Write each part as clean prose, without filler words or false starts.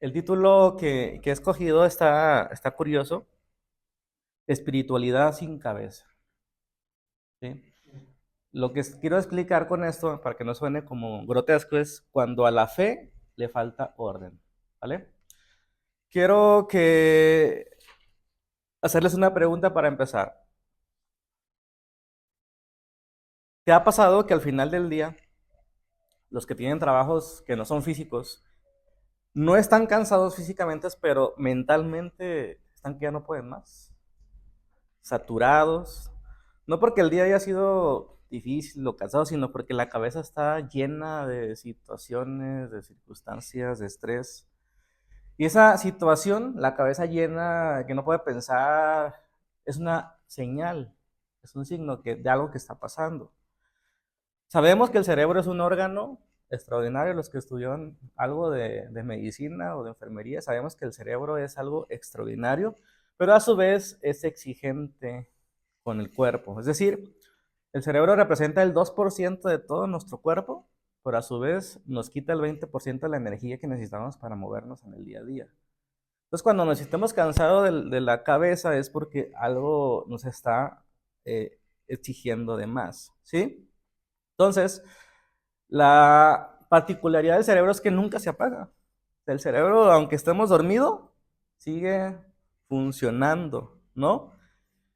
El título que he escogido está curioso. Espiritualidad sin cabeza. ¿Sí? Lo que quiero explicar con esto, para que no suene como grotesco, es cuando a la fe le falta orden. ¿Vale? Quiero hacerles una pregunta para empezar. ¿Te ha pasado que al final del día, los que tienen trabajos que no son físicos, no están cansados físicamente, pero mentalmente están que ya no pueden más? Saturados, no porque el día haya sido difícil o cansado, sino porque la cabeza está llena de situaciones, de circunstancias, de estrés. Y esa situación, la cabeza llena, que no puede pensar, es una señal, es un signo de algo que está pasando. Sabemos que el cerebro es un órgano extraordinario. Los que estudian algo de medicina o de enfermería, sabemos que el cerebro es algo extraordinario, pero a su vez es exigente con el cuerpo. Es decir, el cerebro representa el 2% de todo nuestro cuerpo, pero a su vez nos quita el 20% de la energía que necesitamos para movernos en el día a día. Entonces, cuando nos estemos cansados de la cabeza es porque algo nos está exigiendo de más, ¿sí? Entonces, la particularidad del cerebro es que nunca se apaga. El cerebro, aunque estemos dormidos, sigue funcionando, ¿no?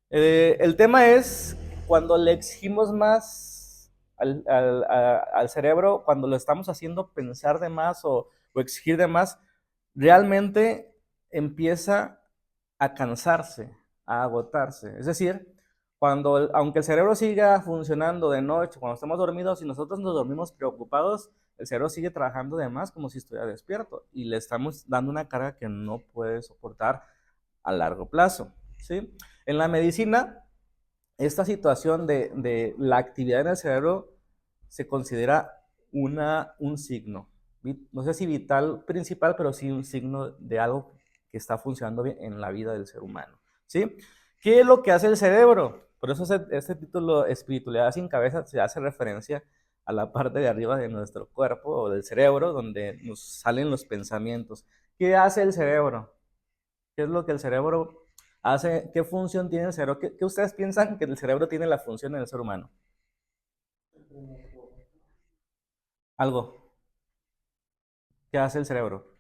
El tema es cuando le exigimos más al cerebro, cuando lo estamos haciendo pensar de más o exigir de más, realmente empieza a cansarse, a agotarse. Es decir, aunque el cerebro siga funcionando de noche, cuando estamos dormidos, si nosotros nos dormimos preocupados, el cerebro sigue trabajando de más como si estuviera despierto y le estamos dando una carga que no puede soportar a largo plazo, ¿sí? En la medicina, esta situación de la actividad en el cerebro se considera un signo, no sé si vital principal, pero sí un signo de algo que está funcionando bien en la vida del ser humano, ¿sí? ¿Qué es lo que hace el cerebro? Por eso este título, Espiritualidad sin cabeza, se hace referencia a la parte de arriba de nuestro cuerpo o del cerebro, donde nos salen los pensamientos. ¿Qué hace el cerebro? ¿Qué es lo que el cerebro hace? ¿Qué función tiene el cerebro? ¿Qué ustedes piensan que el cerebro tiene la función en el ser humano? Algo. ¿Qué hace el cerebro?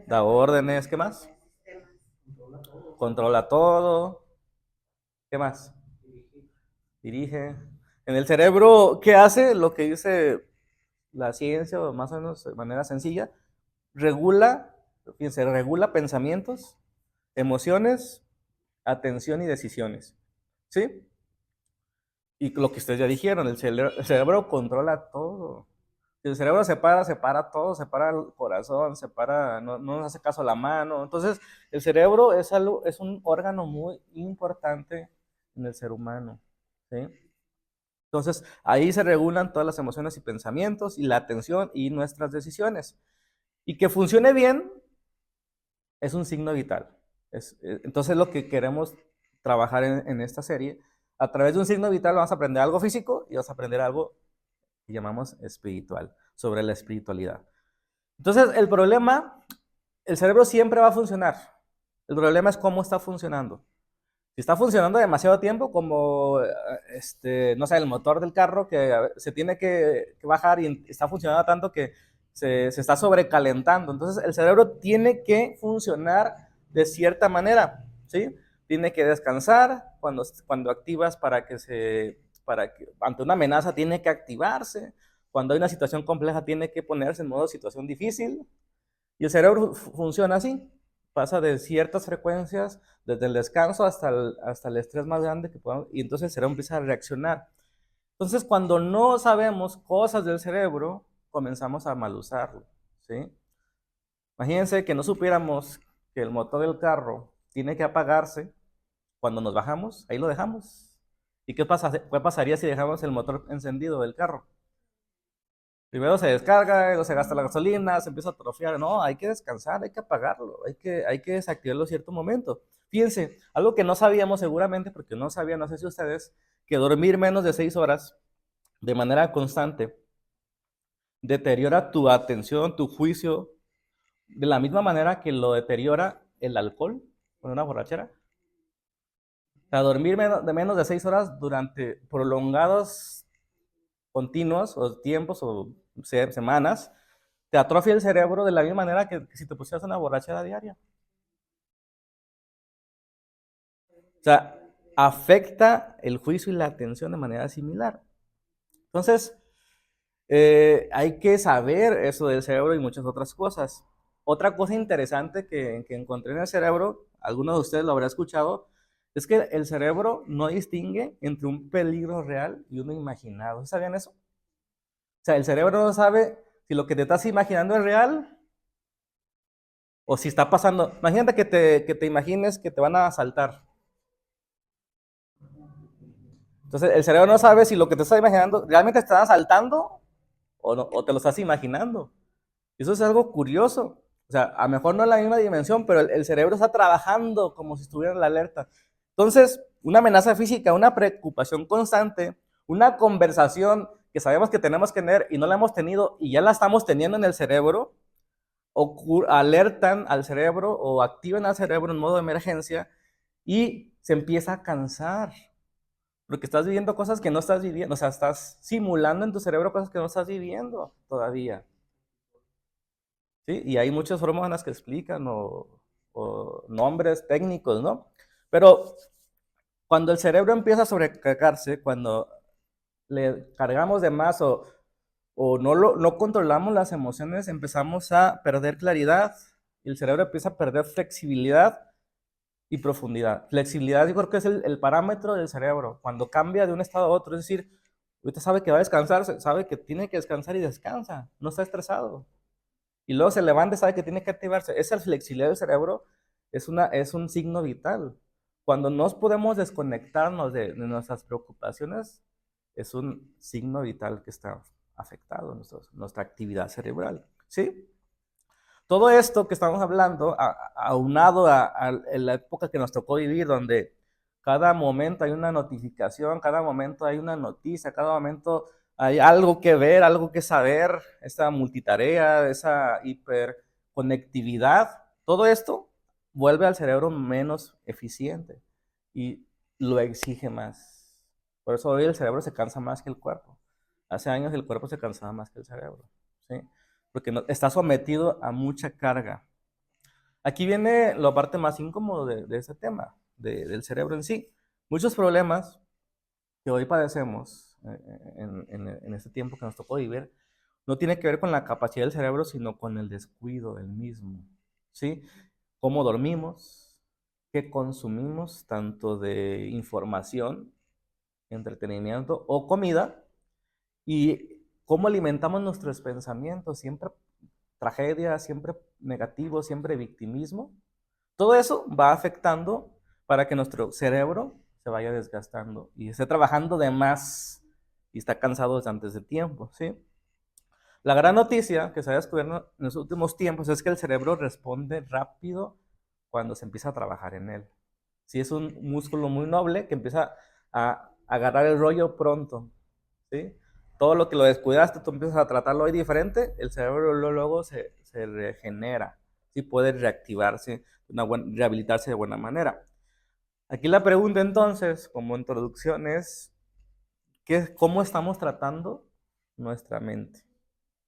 Da órdenes, ¿qué más? Controla todo. ¿Qué más? Dirige. En el cerebro, ¿qué hace? Lo que dice la ciencia, o más o menos de manera sencilla, regula, fíjense, regula pensamientos, emociones, atención y decisiones. ¿Sí? Y lo que ustedes ya dijeron, el cerebro controla todo. Si el cerebro separa todo, separa el corazón, no nos hace caso la mano. Entonces, el cerebro es un órgano muy importante en el ser humano, ¿sí? Entonces, ahí se regulan todas las emociones y pensamientos y la atención y nuestras decisiones. Y que funcione bien es un signo vital. Entonces, lo que queremos trabajar en esta serie, a través de un signo vital vamos a aprender algo físico y vamos a aprender algo que llamamos espiritual, sobre la espiritualidad. Entonces, el cerebro siempre va a funcionar. El problema es cómo está funcionando. Si está funcionando demasiado tiempo, como no sé, el motor del carro que se tiene que bajar y está funcionando tanto que se está sobrecalentando. Entonces, el cerebro tiene que funcionar de cierta manera, ¿sí? Tiene que descansar cuando activas ante una amenaza tiene que activarse. Cuando hay una situación compleja tiene que ponerse en modo situación difícil. Y el cerebro funciona así, pasa de ciertas frecuencias, desde el descanso hasta el estrés más grande que podamos, y entonces el cerebro empieza a reaccionar. Entonces, cuando no sabemos cosas del cerebro, comenzamos a mal usarlo, ¿sí? Imagínense que no supiéramos que el motor del carro tiene que apagarse cuando nos bajamos, ahí lo dejamos. ¿Y qué pasaría si dejamos el motor encendido del carro? Primero se descarga, luego se gasta la gasolina, se empieza a atrofiar. No, hay que descansar, hay que apagarlo, hay que desactivarlo en cierto momento. Fíjense, algo que no sabíamos seguramente, porque no sabía, no sé si ustedes, que dormir menos de 6 horas de manera constante deteriora tu atención, tu juicio, de la misma manera que lo deteriora el alcohol con una borrachera. O sea, dormir de menos de 6 horas durante prolongados continuos o tiempos o semanas, te atrofia el cerebro de la misma manera que si te pusieras una borrachera diaria. O sea, afecta el juicio y la atención de manera similar. Entonces, hay que saber eso del cerebro y muchas otras cosas. Otra cosa interesante que encontré en el cerebro, algunos de ustedes lo habrán escuchado, es que el cerebro no distingue entre un peligro real y uno imaginado. ¿Sabían eso? O sea, el cerebro no sabe si lo que te estás imaginando es real o si está pasando. Imagínate que te imagines que te van a asaltar. Entonces, el cerebro no sabe si lo que te estás imaginando realmente te están asaltando o, no, o te lo estás imaginando. Eso es algo curioso. O sea, a lo mejor no es la misma dimensión, pero el cerebro está trabajando como si estuviera en la alerta. Entonces, una amenaza física, una preocupación constante, una conversación que sabemos que tenemos que tener y no la hemos tenido y ya la estamos teniendo en el cerebro, alertan al cerebro o activan al cerebro en modo de emergencia y se empieza a cansar. Porque estás viviendo cosas que no estás viviendo, o sea, estás simulando en tu cerebro cosas que no estás viviendo todavía. ¿Sí? Y hay muchas fórmulas que explican o nombres técnicos, ¿no? Pero cuando el cerebro empieza a sobrecargarse, cuando le cargamos de más o no controlamos las emociones, empezamos a perder claridad y el cerebro empieza a perder flexibilidad y profundidad. Flexibilidad yo creo que es el parámetro del cerebro, cuando cambia de un estado a otro, es decir, ahorita sabe que va a descansar, sabe que tiene que descansar y descansa, no está estresado. Y luego se levanta y sabe que tiene que activarse. Esa flexibilidad del cerebro es un signo vital. Cuando nos podemos desconectarnos de nuestras preocupaciones, es un signo vital que está afectado nuestra actividad cerebral. ¿Sí? Todo esto que estamos hablando, aunado a la época que nos tocó vivir, donde cada momento hay una notificación, cada momento hay una noticia, cada momento hay algo que ver, algo que saber, esa multitarea, esa hiperconectividad, todo esto vuelve al cerebro menos eficiente y lo exige más. Por eso hoy el cerebro se cansa más que el cuerpo. Hace años el cuerpo se cansaba más que el cerebro, ¿sí? Porque está sometido a mucha carga. Aquí viene la parte más incómoda de ese tema, del cerebro en sí. Muchos problemas que hoy padecemos en este tiempo que nos tocó vivir, no tiene que ver con la capacidad del cerebro, sino con el descuido del mismo. ¿Sí? Cómo dormimos, qué consumimos, tanto de información, entretenimiento o comida, y cómo alimentamos nuestros pensamientos, siempre tragedia, siempre negativo, siempre victimismo. Todo eso va afectando para que nuestro cerebro se vaya desgastando y esté trabajando de más y está cansado desde antes de tiempo, ¿sí? La gran noticia que se ha descubierto en los últimos tiempos es que el cerebro responde rápido cuando se empieza a trabajar en él. Si es un músculo muy noble que empieza a agarrar el rollo pronto, ¿sí? Todo lo que lo descuidaste, tú empiezas a tratarlo hoy diferente, el cerebro luego se regenera, ¿sí? Puede reactivarse, rehabilitarse de buena manera. Aquí la pregunta entonces, como introducción, es ¿cómo estamos tratando nuestra mente,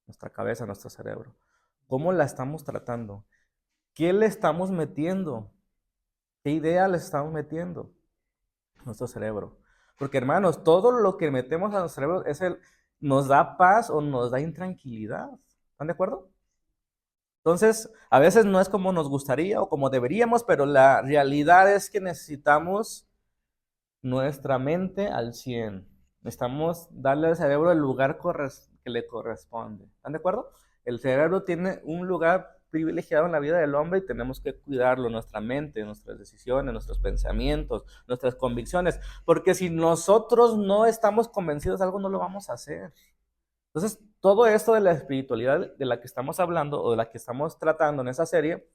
nuestra cabeza, nuestro cerebro? ¿Cómo la estamos tratando? ¿Qué le estamos metiendo? ¿Qué idea le estamos metiendo a nuestro cerebro? Porque hermanos, todo lo que metemos a nuestro cerebro nos da paz o nos da intranquilidad. ¿Están de acuerdo? Entonces, a veces no es como nos gustaría o como deberíamos, pero la realidad es que necesitamos nuestra mente al 100. Necesitamos darle al cerebro el lugar que le corresponde. ¿Están de acuerdo? El cerebro tiene un lugar privilegiado en la vida del hombre y tenemos que cuidarlo, nuestra mente, nuestras decisiones, nuestros pensamientos, nuestras convicciones, porque si nosotros no estamos convencidos de algo, no lo vamos a hacer. Entonces, todo esto de la espiritualidad de la que estamos hablando o de la que estamos tratando en esa serie,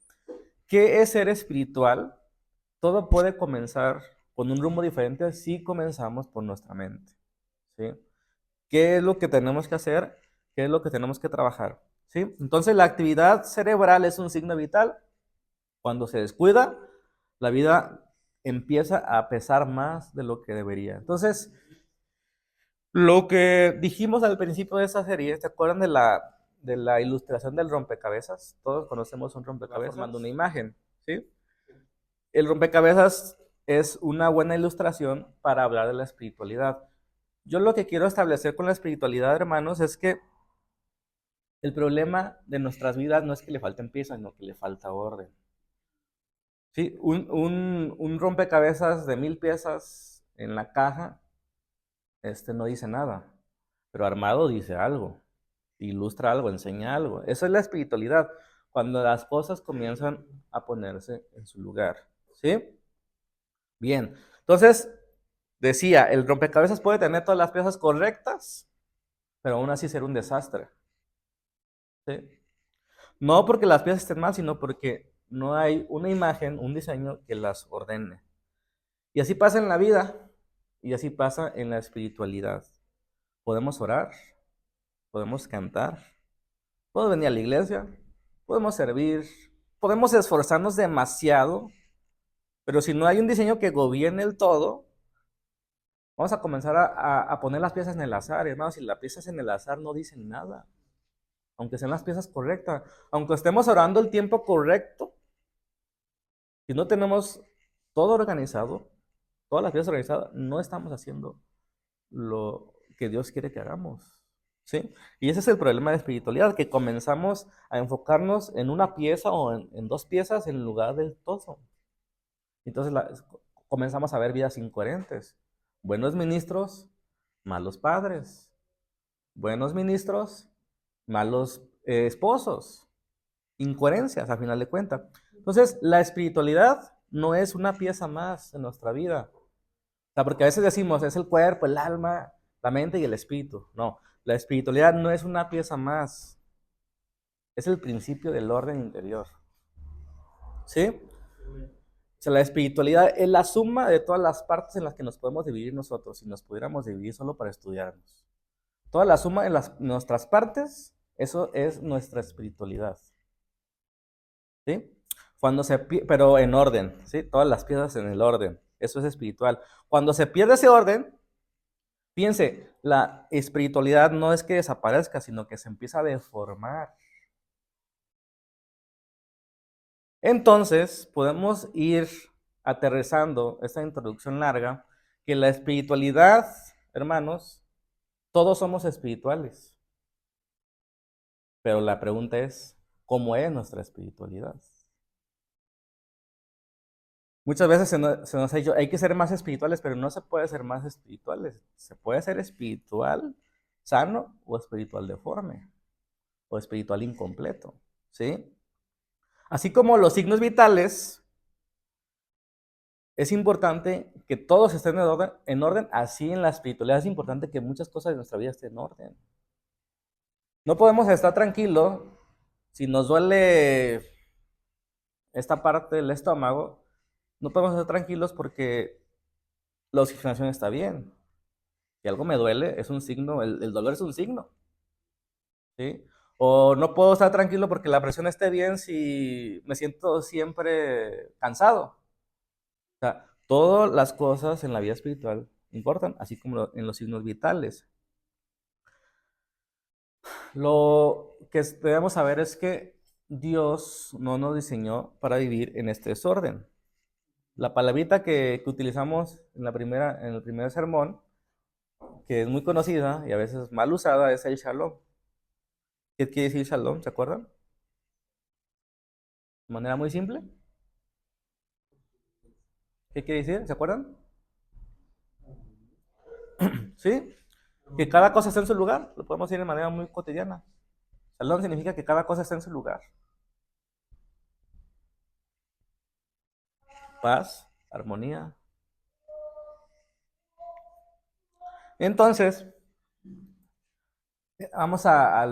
¿qué es ser espiritual? Todo puede comenzar con un rumbo diferente si comenzamos por nuestra mente, ¿sí? ¿Qué es lo que tenemos que hacer? ¿Qué es lo que tenemos que trabajar? ¿sí? Entonces la actividad cerebral es un signo vital. Cuando se descuida, la vida empieza a pesar más de lo que debería. Entonces, lo que dijimos al principio de esa serie, ¿te acuerdan de la ilustración del rompecabezas? Todos conocemos un rompecabezas formando una imagen, ¿sí? El rompecabezas es una buena ilustración para hablar de la espiritualidad. Yo lo que quiero establecer con la espiritualidad, hermanos, es que el problema de nuestras vidas no es que le falten piezas, sino que le falta orden. Sí, un rompecabezas de 1000 piezas en la caja, no dice nada, pero armado dice algo, ilustra algo, enseña algo. Eso es la espiritualidad, cuando las cosas comienzan a ponerse en su lugar. ¿Sí? Bien, entonces decía, el rompecabezas puede tener todas las piezas correctas, pero aún así ser un desastre. ¿Sí? No porque las piezas estén mal, sino porque no hay una imagen, un diseño que las ordene. Y así pasa en la vida, y así pasa en la espiritualidad. Podemos orar, podemos cantar, podemos venir a la iglesia, podemos servir, podemos esforzarnos demasiado, pero si no hay un diseño que gobierne el todo, vamos a comenzar a poner las piezas en el azar, hermanos. Si las piezas en el azar no dicen nada, aunque sean las piezas correctas, aunque estemos orando el tiempo correcto, si no tenemos todo organizado, todas las piezas organizadas, no estamos haciendo lo que Dios quiere que hagamos. ¿Sí? Y ese es el problema de espiritualidad, que comenzamos a enfocarnos en una pieza o en dos piezas en lugar del todo. Entonces comenzamos a ver vidas incoherentes. Buenos ministros, malos padres. Buenos ministros, malos esposos. Incoherencias, a final de cuentas. Entonces, la espiritualidad no es una pieza más en nuestra vida. O sea, porque a veces decimos, es el cuerpo, el alma, la mente y el espíritu. No, la espiritualidad no es una pieza más. Es el principio del orden interior. ¿Sí? O sea, la espiritualidad es la suma de todas las partes en las que nos podemos dividir nosotros, si nos pudiéramos dividir solo para estudiarnos. Toda la suma de nuestras partes, eso es nuestra espiritualidad. ¿Sí? Pero en orden, ¿sí? Todas las piezas en el orden. Eso es espiritual. Cuando se pierde ese orden, fíjense, la espiritualidad no es que desaparezca, sino que se empieza a deformar. Entonces, podemos ir aterrizando esta introducción larga, que la espiritualidad, hermanos, todos somos espirituales. Pero la pregunta es, ¿cómo es nuestra espiritualidad? Muchas veces se nos ha dicho, hay que ser más espirituales, pero no se puede ser más espirituales. Se puede ser espiritual sano o espiritual deforme o espiritual incompleto, ¿sí? Así como los signos vitales, es importante que todos estén en orden, así en la espiritualidad es importante que muchas cosas de nuestra vida estén en orden. No podemos estar tranquilos si nos duele esta parte del estómago, no podemos estar tranquilos porque la oxigenación está bien. Si algo me duele, es un signo, el dolor es un signo, ¿sí? O no puedo estar tranquilo porque la presión esté bien si me siento siempre cansado. O sea, todas las cosas en la vida espiritual importan, así como en los signos vitales. Lo que debemos saber es que Dios no nos diseñó para vivir en este desorden. La palabrita que utilizamos en el primer sermón, que es muy conocida y a veces mal usada, es el shalom. ¿Qué quiere decir shalom? ¿Se acuerdan? De manera muy simple. ¿Qué quiere decir? ¿Se acuerdan? ¿Sí? Que cada cosa está en su lugar. Lo podemos decir de manera muy cotidiana. Shalom significa que cada cosa está en su lugar. Paz, armonía. Entonces, vamos a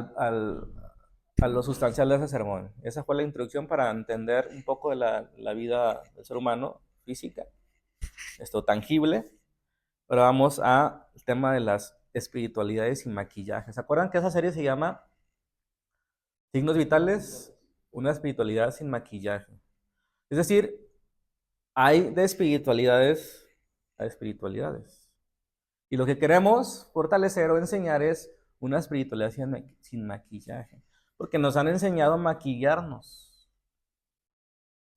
lo sustancial de ese sermón. Esa fue la introducción para entender un poco de la vida del ser humano, física, esto tangible. Pero vamos al tema de las espiritualidades y maquillaje. ¿Se acuerdan que esa serie Signos vitales, una espiritualidad sin maquillaje. Es decir, hay de espiritualidades a espiritualidades. Y lo que queremos fortalecer o enseñar es una espiritualidad sin maquillaje. Porque nos han enseñado a maquillarnos,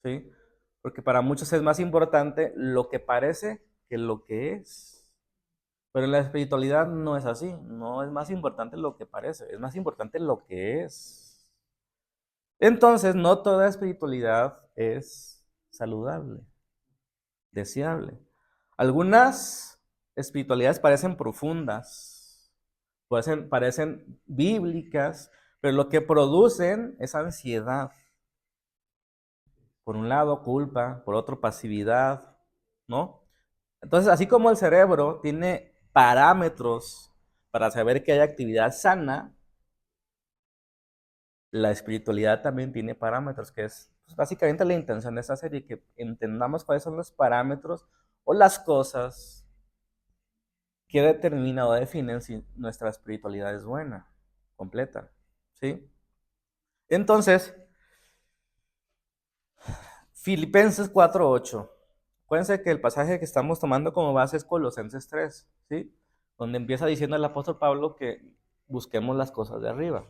¿sí? Porque para muchos es más importante lo que parece que lo que es. Pero en la espiritualidad no es así. No es más importante lo que parece, es más importante lo que es. Entonces, no toda espiritualidad es saludable, deseable. Algunas espiritualidades parecen profundas, parecen bíblicas, pero lo que producen es ansiedad. Por un lado, culpa, por otro, pasividad, ¿no? Entonces, así como el cerebro tiene parámetros para saber que hay actividad sana, la espiritualidad también tiene parámetros, que es pues, básicamente la intención de esta serie, que entendamos cuáles son los parámetros o las cosas que determinan o definen si nuestra espiritualidad es buena, completa, ¿sí? Entonces, Filipenses 4:8. Acuérdense que el pasaje que estamos tomando como base es Colosenses 3, ¿sí? Donde empieza diciendo el apóstol Pablo que busquemos las cosas de arriba.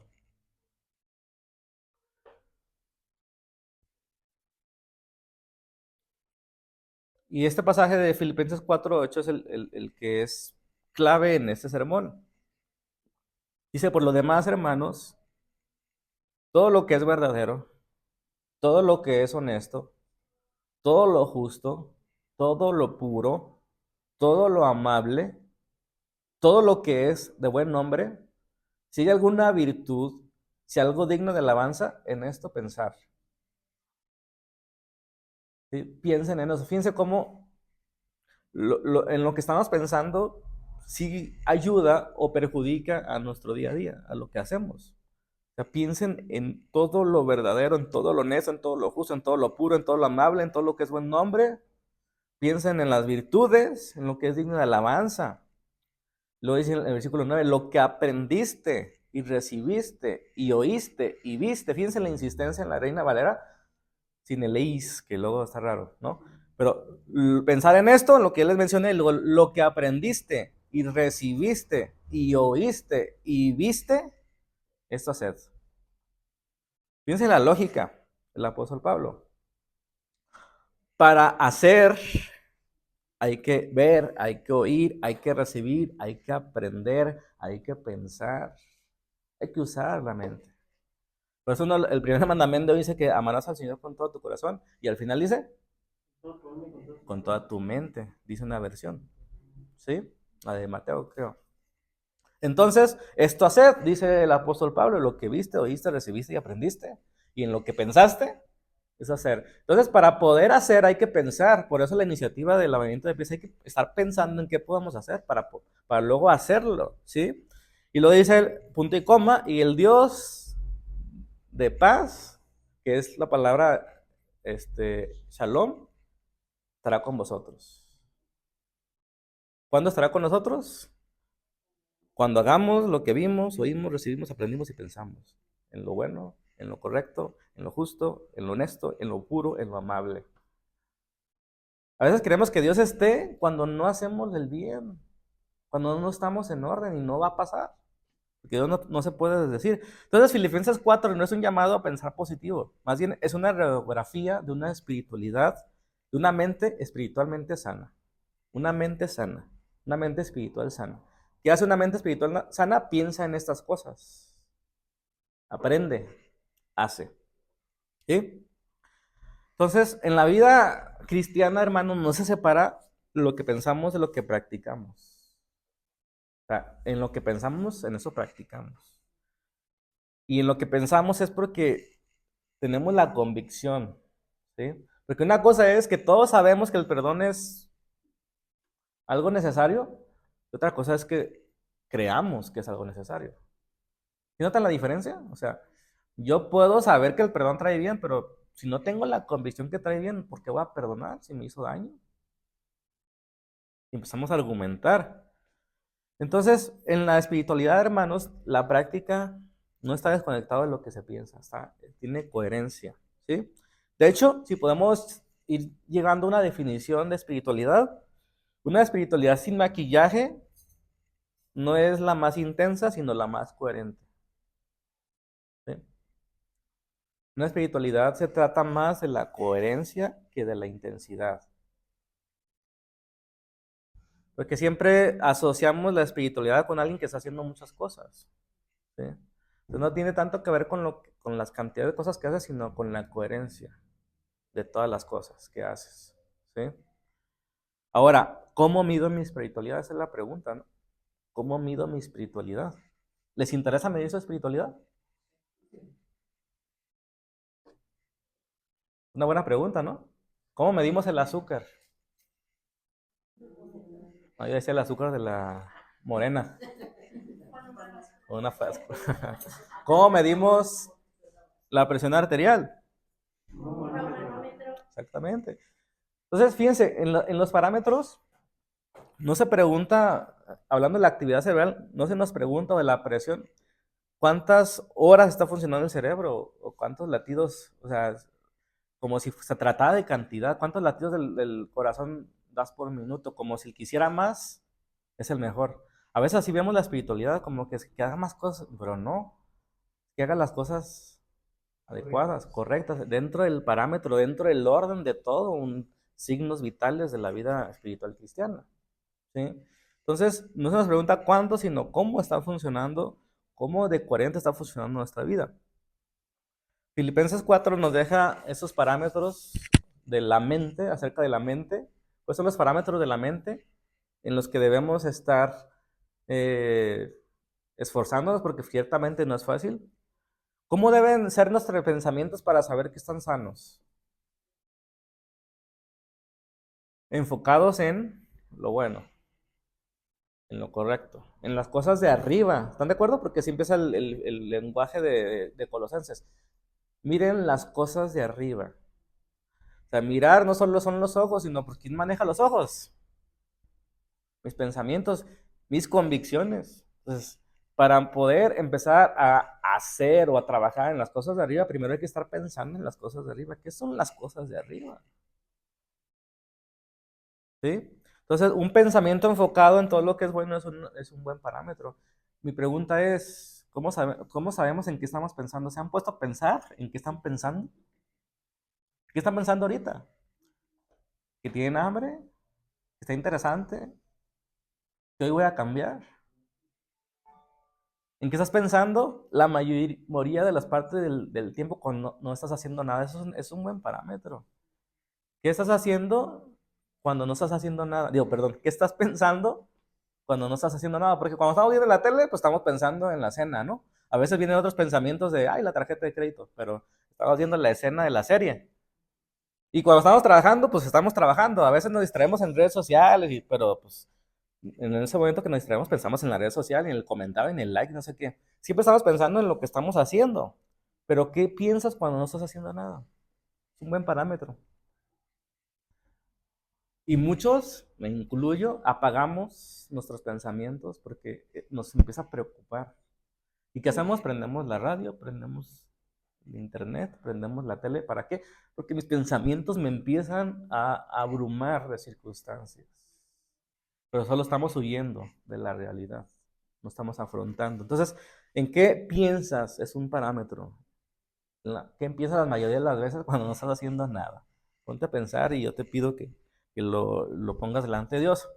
Y este pasaje de Filipenses 4:8 es el que es clave en este sermón. Dice, por lo demás, hermanos, todo lo que es verdadero, todo lo que es honesto, todo lo justo, todo lo puro, todo lo amable, todo lo que es de buen nombre, si hay alguna virtud, si algo digno de alabanza, en esto pensar. ¿Sí? Piensen en eso, fíjense cómo en lo que estamos pensando sí ayuda o perjudica a nuestro día a día, a lo que hacemos. O sea, piensen en todo lo verdadero, en todo lo honesto, en todo lo justo, en todo lo puro, en todo lo amable, en todo lo que es buen nombre. Piensen en las virtudes, en lo que es digno de alabanza. Lo dice en el versículo 9, lo que aprendiste y recibiste y oíste y viste. Fíjense la insistencia en la Reina Valera, sin el eis, que luego está raro, ¿no? Pero pensar en esto, en lo que les mencioné, lo que aprendiste y recibiste y oíste y viste, esto haced. Fíjense en la lógica del apóstol Pablo. Para hacer hay que ver, hay que oír, hay que recibir, hay que aprender, hay que pensar, hay que usar la mente. Por eso el primer mandamiento dice que amarás al Señor con todo tu corazón y al final dice con toda tu mente, dice una versión, ¿sí? La de Mateo, creo. Entonces, esto hacer, dice el apóstol Pablo, lo que viste, oíste, recibiste y aprendiste, y en lo que pensaste, es hacer. Entonces, para poder hacer hay que pensar, por eso la iniciativa del lavamiento de pies hay que estar pensando en qué podemos hacer para luego hacerlo, ¿sí? Y lo dice el punto y coma, y el Dios de paz, que es la palabra shalom, estará con vosotros. ¿Cuándo estará con nosotros? Cuando hagamos lo que vimos, oímos, recibimos, aprendimos y pensamos. En lo bueno, en lo correcto, en lo justo, en lo honesto, en lo puro, en lo amable. A veces queremos que Dios esté cuando no hacemos el bien, cuando no estamos en orden y no va a pasar. Porque Dios no se puede decir. Entonces, Filipenses 4 no es un llamado a pensar positivo, más bien es una radiografía de una espiritualidad, de una mente espiritualmente sana. Una mente sana, una mente espiritual sana. ¿Qué hace una mente espiritual sana? Piensa en estas cosas. Aprende, hace. ¿Sí? Entonces, en la vida cristiana, hermano, no se separa lo que pensamos de lo que practicamos. O sea, en lo que pensamos, en eso practicamos. Y en lo que pensamos es porque tenemos la convicción, ¿sí? Porque una cosa es que todos sabemos que el perdón es algo necesario, y otra cosa es que creamos que es algo necesario. ¿Sí notan la diferencia? O sea, yo puedo saber que el perdón trae bien, pero si no tengo la convicción que trae bien, ¿por qué voy a perdonar si me hizo daño? Y empezamos a argumentar. Entonces, en la espiritualidad, hermanos, la práctica No está desconectado de lo que se piensa, tiene coherencia, ¿sí? De hecho, si podemos ir llegando a una definición de espiritualidad, una espiritualidad sin maquillaje no es la más intensa, sino la más coherente, ¿sí? Una espiritualidad se trata más de la coherencia que de la intensidad. Porque siempre asociamos la espiritualidad con alguien que está haciendo muchas cosas, ¿sí? Entonces no tiene tanto que ver con las cantidades de cosas que haces, sino con la coherencia de todas las cosas que haces, ¿sí? Ahora, ¿cómo mido mi espiritualidad? Esa es la pregunta, ¿no? ¿Cómo mido mi espiritualidad? ¿Les interesa medir su espiritualidad? Una buena pregunta, ¿no? ¿Cómo medimos el azúcar? No, yo decía el azúcar de la morena. O una fresca. ¿Cómo medimos la presión arterial? Exactamente. Entonces, fíjense, en los parámetros no se pregunta, hablando de la actividad cerebral, no se nos pregunta de la presión, cuántas horas está funcionando el cerebro o cuántos latidos, o sea, como si se tratara de cantidad, cuántos latidos del corazón das por minuto, como si quisiera más, es el mejor. A veces así vemos la espiritualidad como que haga más cosas, pero no, que haga las cosas adecuadas, correctas, dentro del parámetro, dentro del orden de todo, signos vitales de la vida espiritual cristiana, ¿sí? Entonces, no se nos pregunta cuánto, sino cómo está funcionando, cómo de coherente está funcionando nuestra vida. Filipenses 4 nos deja esos parámetros de la mente, acerca de la mente. ¿Cuáles son los parámetros de la mente en los que debemos estar eh, esforzándonos? Porque ciertamente no es fácil. ¿Cómo deben ser nuestros pensamientos para saber que están sanos? Enfocados en lo bueno, en lo correcto, en las cosas de arriba. ¿Están de acuerdo? Porque así empieza el lenguaje de Colosenses. Miren las cosas de arriba. O sea, mirar no solo son los ojos, sino por quién maneja los ojos. Mis pensamientos, mis convicciones. Entonces, para poder empezar a hacer o a trabajar en las cosas de arriba, primero hay que estar pensando en las cosas de arriba. ¿Qué son las cosas de arriba? ¿Sí? Entonces, un pensamiento enfocado en todo lo que es bueno es un buen parámetro. Mi pregunta es, ¿cómo sabemos en qué estamos pensando? ¿Se han puesto a pensar en qué están pensando? ¿Qué están pensando ahorita? ¿Que tienen hambre? ¿Que está interesante? ¿Que hoy voy a cambiar? ¿En qué estás pensando? La mayoría de las partes del tiempo cuando no estás haciendo nada, eso es un buen parámetro. ¿Qué estás haciendo cuando no estás haciendo nada? Digo, perdón, ¿qué estás pensando cuando no estás haciendo nada? Porque cuando estamos viendo la tele, pues estamos pensando en la cena, ¿no? A veces vienen otros pensamientos de, ay, la tarjeta de crédito, pero estamos viendo la escena de la serie. Y cuando estamos trabajando, pues estamos trabajando. A veces nos distraemos en redes sociales, pero pues en ese momento que nos distraemos pensamos en la red social, en el comentario, en el like, no sé qué. Siempre estamos pensando en lo que estamos haciendo. Pero ¿qué piensas cuando no estás haciendo nada? Es un buen parámetro. Y muchos, me incluyo, apagamos nuestros pensamientos porque nos empieza a preocupar. ¿Y qué hacemos? Prendemos la radio, prendemos el internet, prendemos la tele. ¿Para qué? Porque mis pensamientos me empiezan a abrumar de circunstancias. Pero solo estamos huyendo de la realidad, no estamos afrontando. Entonces, ¿en qué piensas? Es un parámetro. ¿Qué piensas la mayoría de las veces cuando no estás haciendo nada? Ponte a pensar y yo te pido que lo pongas delante de Dios.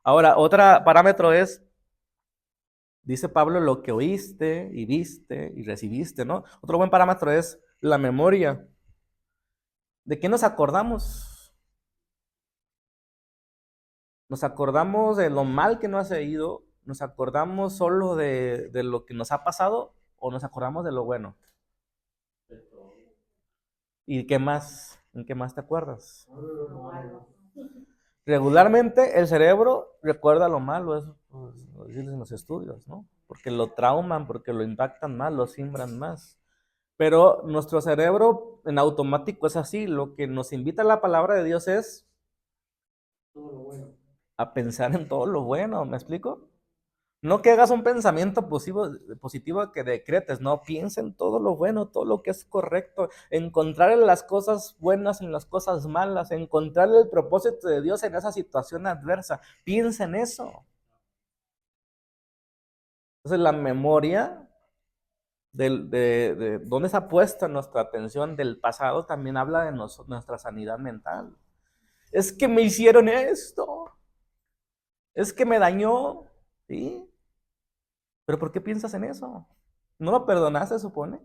Ahora, otro parámetro es, dice Pablo, lo que oíste y viste y recibiste, ¿no? Otro buen parámetro es la memoria. ¿De qué nos acordamos? Nos acordamos de lo mal que nos ha ido, nos acordamos solo de lo que nos ha pasado o nos acordamos de lo bueno. ¿Y qué más? ¿En qué más te acuerdas? Regularmente el cerebro recuerda lo malo, eso pues, lo dicen en los estudios, ¿no? Porque lo trauman, porque lo impactan más, lo simbran más. Pero nuestro cerebro en automático es así. Lo que nos invita a la palabra de Dios es a pensar en todo lo bueno, ¿me explico? No que hagas un pensamiento positivo que decretes, no, piensa en todo lo bueno, todo lo que es correcto, encontrar las cosas buenas en las cosas malas, encontrar el propósito de Dios en esa situación adversa, piensa en eso. Entonces la memoria de dónde se ha puesto nuestra atención del pasado también habla de nuestra sanidad mental. Es que me hicieron esto, es que me dañó, ¿sí? Pero ¿por qué piensas en eso? ¿No lo perdonaste, supone?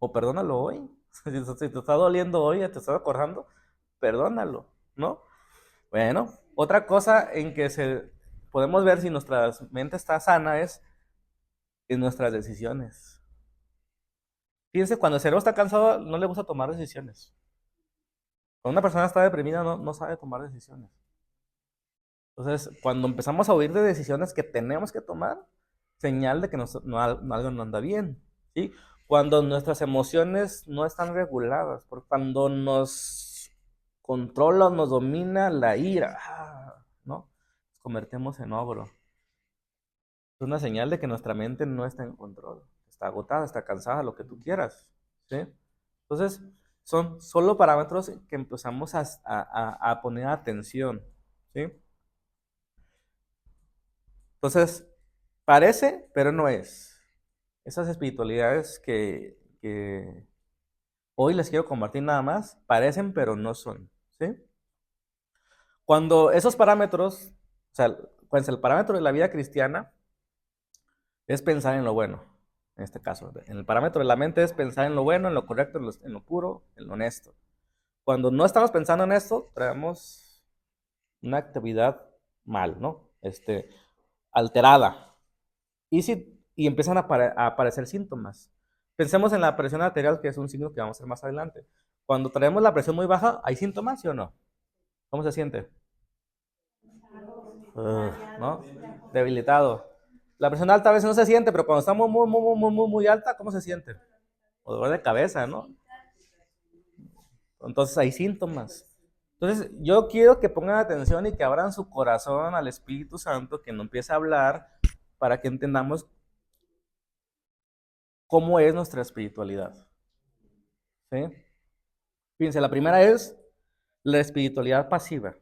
O perdónalo hoy. Si te está doliendo hoy, te estás acordando, perdónalo, ¿no? Bueno, otra cosa en que podemos ver si nuestra mente está sana es en nuestras decisiones. Fíjense, cuando el cerebro está cansado, no le gusta tomar decisiones. Cuando una persona está deprimida, no sabe tomar decisiones. Entonces, cuando empezamos a oír de decisiones que tenemos que tomar, señal de que algo no anda bien, ¿sí? Cuando nuestras emociones no están reguladas, cuando nos controla, nos domina la ira, ¿no? Nos convertimos en ogro. Es una señal de que nuestra mente no está en control, está agotada, está cansada, lo que tú quieras, ¿sí? Entonces, son solo parámetros que empezamos a poner atención, ¿sí? Entonces, parece, pero no es. Esas espiritualidades que hoy les quiero compartir nada más, parecen, pero no son, ¿sí? Cuando esos parámetros, o sea, cuando el parámetro de la vida cristiana es pensar en lo bueno, en este caso, en el parámetro de la mente es pensar en lo bueno, en lo correcto, en lo puro, en lo honesto. Cuando no estamos pensando en esto, traemos una actividad mal, ¿no? Alterada. Y empiezan a aparecer síntomas. Pensemos en la presión arterial, que es un signo que vamos a ver más adelante. Cuando traemos la presión muy baja, ¿hay síntomas, sí o no? ¿Cómo se siente? ¿No? Debilitado. La presión alta a veces no se siente, pero cuando estamos muy alta, ¿cómo se siente? O dolor de cabeza, ¿no? Entonces hay síntomas. Entonces yo quiero que pongan atención y que abran su corazón al Espíritu Santo, que nos empiece a hablar para que entendamos cómo es nuestra espiritualidad. ¿Sí? Fíjense, la primera es la espiritualidad pasiva.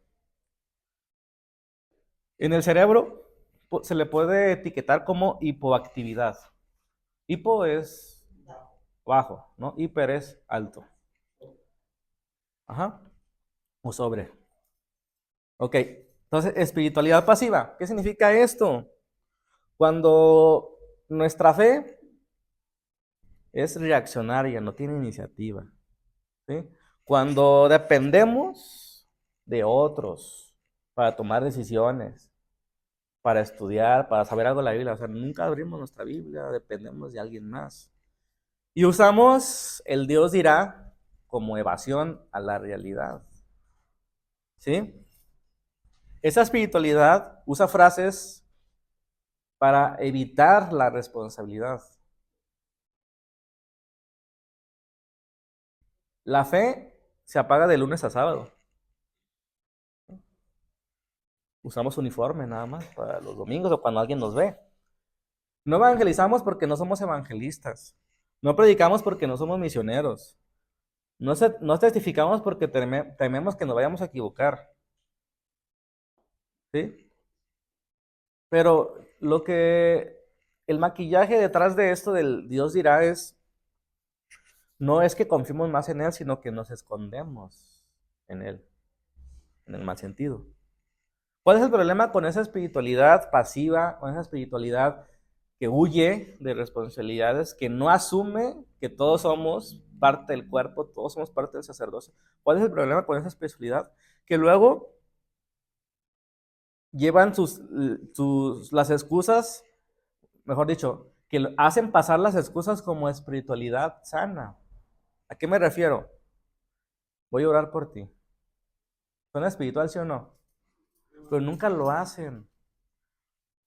En el cerebro se le puede etiquetar como hipoactividad. Hipo es bajo, ¿no? Hiper es alto. Ajá. O sobre. Ok. Entonces, espiritualidad pasiva. ¿Qué significa esto? Cuando nuestra fe es reaccionaria, no tiene iniciativa. ¿Sí? Cuando dependemos de otros para tomar decisiones, para estudiar, para saber algo de la Biblia. O sea, nunca abrimos nuestra Biblia, dependemos de alguien más. Y usamos el Dios dirá como evasión a la realidad. ¿Sí? Esa espiritualidad usa frases para evitar la responsabilidad. La fe se apaga de lunes a sábado. Usamos uniforme nada más para los domingos o cuando alguien nos ve. No evangelizamos porque no somos evangelistas. No predicamos porque no somos misioneros. No testificamos porque tememos que nos vayamos a equivocar. ¿Sí? Pero el maquillaje detrás de esto del Dios dirá no es que confiemos más en Él, sino que nos escondemos en Él, en el mal sentido. ¿Cuál es el problema con esa espiritualidad pasiva, con esa espiritualidad que huye de responsabilidades, que no asume que todos somos parte del cuerpo, todos somos parte del sacerdocio? ¿Cuál es el problema con esa espiritualidad? Que luego llevan las excusas, mejor dicho, que hacen pasar las excusas como espiritualidad sana. ¿A qué me refiero? Voy a orar por ti. ¿Suena espiritual, sí o no? Pero nunca lo hacen.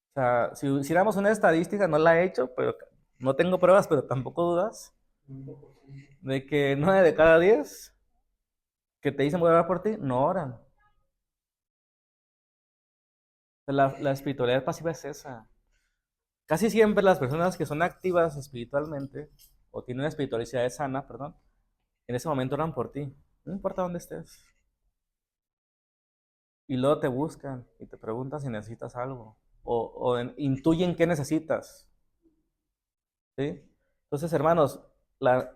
O sea, si hiciéramos una estadística, no la he hecho, pero no tengo pruebas, pero tampoco dudas, de que 9 de cada 10 que te dicen voy a orar por ti, no oran. La espiritualidad pasiva es esa. Casi siempre las personas que son activas espiritualmente, o tienen una espiritualidad sana, perdón, en ese momento oran por ti, no importa dónde estés. Y luego te buscan y te preguntan si necesitas algo, o intuyen qué necesitas, ¿sí? Entonces, hermanos,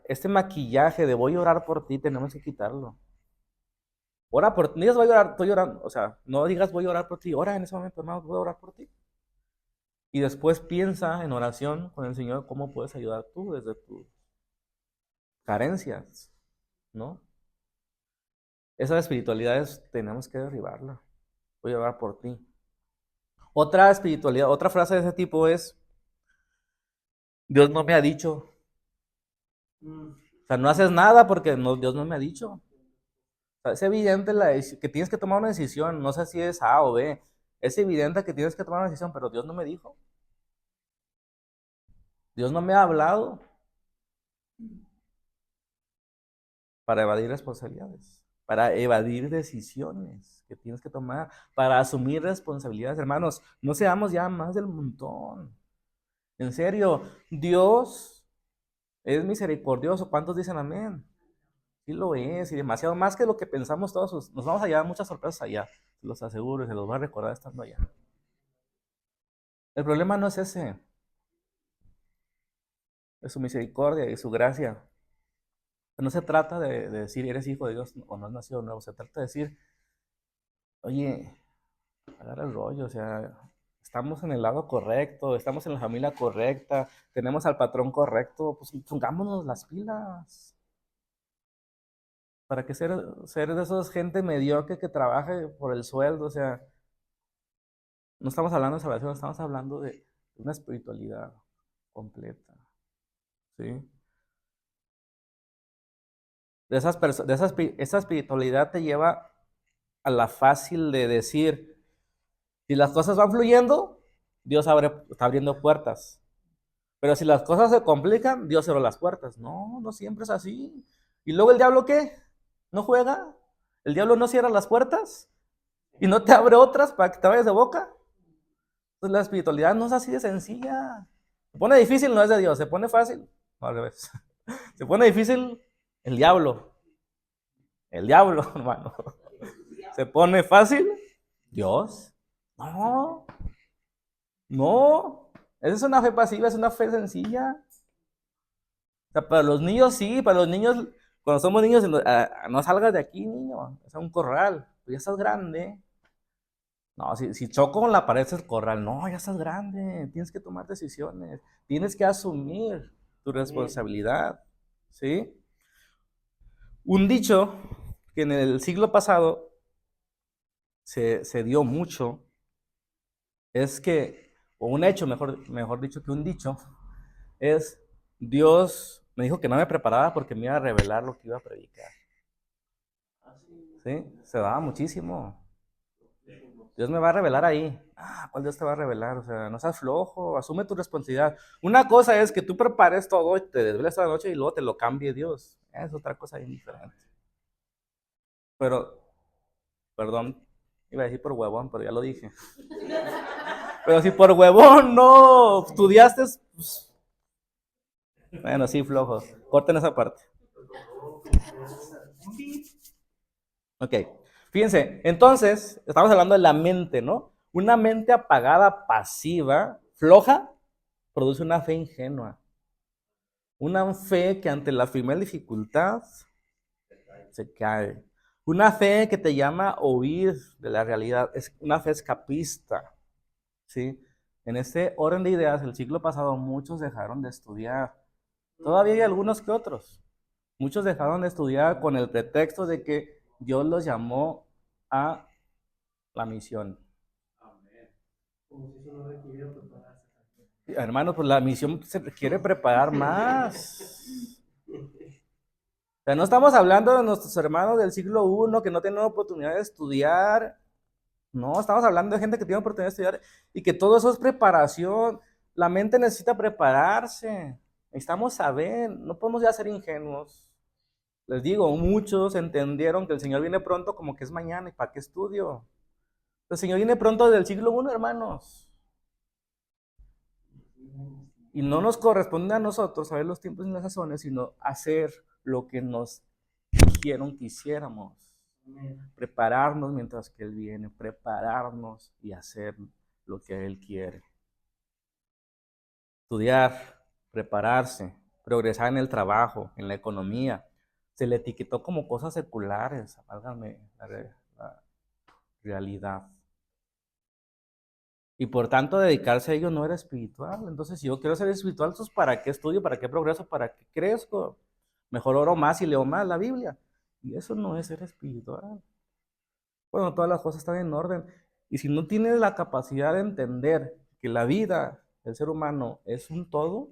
este maquillaje de voy a orar por ti, tenemos que quitarlo. Ora por ti, no digas voy a orar, estoy orando, o sea, no digas voy a orar por ti, ora en ese momento, hermano, voy a orar por ti. Y después piensa en oración con el Señor cómo puedes ayudar tú desde tus carencias, ¿no? Esas espiritualidades tenemos que derribarla. Voy a orar por ti. Otra espiritualidad, otra frase de ese tipo es, Dios no me ha dicho. O sea, no haces nada porque Dios no me ha dicho. O sea, es evidente que tienes que tomar una decisión, no sé si es A o B. Es evidente que tienes que tomar una decisión, pero Dios no me dijo. Dios no me ha hablado para evadir responsabilidades, para evadir decisiones que tienes que tomar, para asumir responsabilidades. Hermanos, no seamos ya más del montón. En serio, Dios es misericordioso. ¿Cuántos dicen amén? Sí lo es, y demasiado más que lo que pensamos todos. Nos vamos a llevar muchas sorpresas allá, se los aseguro, y se los voy a recordar estando allá. El problema no es ese, es su misericordia y su gracia. No se trata de decir eres hijo de Dios o no has nacido nuevo, se trata de decir, oye, agarra el rollo, o sea, estamos en el lado correcto, estamos en la familia correcta, tenemos al patrón correcto, pues pongámonos las pilas. ¿Para qué ser de esos gente mediocre que trabaje por el sueldo? O sea, no estamos hablando de salvación, estamos hablando de una espiritualidad completa, ¿sí? Esa espiritualidad te lleva a la fácil de decir, si las cosas van fluyendo, Dios está abriendo puertas. Pero si las cosas se complican, Dios cerró las puertas. No, no siempre es así. ¿Y luego el diablo qué? ¿No juega? ¿El diablo no cierra las puertas? ¿Y no te abre otras para que te vayas de boca? Pues la espiritualidad no es así de sencilla. Se pone difícil, no es de Dios. Se pone fácil, no, al revés. Se pone difícil el diablo. El diablo, hermano. Se pone fácil Dios. No, no. Esa es una fe pasiva, es una fe sencilla. O sea, para los niños sí, para los niños, cuando somos niños, no salgas de aquí, niño. Es un corral. Tú ya estás grande. No, si choco con la pared es el corral. No, ya estás grande. Tienes que tomar decisiones. Tienes que asumir tu responsabilidad. ¿Sí? Un dicho que en el siglo pasado se dio mucho es que, o un hecho, mejor dicho que un dicho, es Dios me dijo que no me preparaba porque me iba a revelar lo que iba a predicar. ¿Sí? Se daba muchísimo. Dios me va a revelar ahí. ¿Cuál Dios te va a revelar? O sea, no seas flojo, asume tu responsabilidad. Una cosa es que tú prepares todo y te desveles toda la noche y luego te lo cambie Dios. Es otra cosa bien diferente. Pero, perdón, iba a decir por huevón, pero ya lo dije. Pero si por huevón no estudiaste, pues, bueno, sí, flojo. Corten esa parte. Ok. Fíjense, entonces, estamos hablando de la mente, ¿no? Una mente apagada, pasiva, floja, produce una fe ingenua. Una fe que ante la primera dificultad se cae. Una fe que te llama a huir de la realidad. Es una fe escapista, ¿sí? En este orden de ideas, el siglo pasado, muchos dejaron de estudiar. Todavía hay algunos que otros. Muchos dejaron de estudiar con el pretexto de que Dios los llamó a la misión. Como si eso no requiriera prepararse. Hermano, pues la misión se requiere preparar más. O sea, no estamos hablando de nuestros hermanos del siglo I que no tienen oportunidad de estudiar. No, estamos hablando de gente que tiene oportunidad de estudiar y que todo eso es preparación. La mente necesita prepararse. Necesitamos saber, no podemos ya ser ingenuos. Les digo, muchos entendieron que el Señor viene pronto como que es mañana y para qué estudio. El Señor viene pronto del siglo I, hermanos. Y no nos corresponde a nosotros saber los tiempos y las sazones, sino hacer lo que nos dijeron que hiciéramos. Prepararnos mientras que Él viene, prepararnos y hacer lo que Él quiere. Estudiar, prepararse, progresar en el trabajo, en la economía. Se le etiquetó como cosas seculares, válgame la realidad. Y por tanto, dedicarse a ello no era espiritual. Entonces, si yo quiero ser espiritual, entonces ¿para qué estudio? ¿Para qué progreso? ¿Para qué crezco? Mejor oro más y leo más la Biblia. Y eso no es ser espiritual. Bueno, todas las cosas están en orden. Y si no tienes la capacidad de entender que la vida del ser humano es un todo,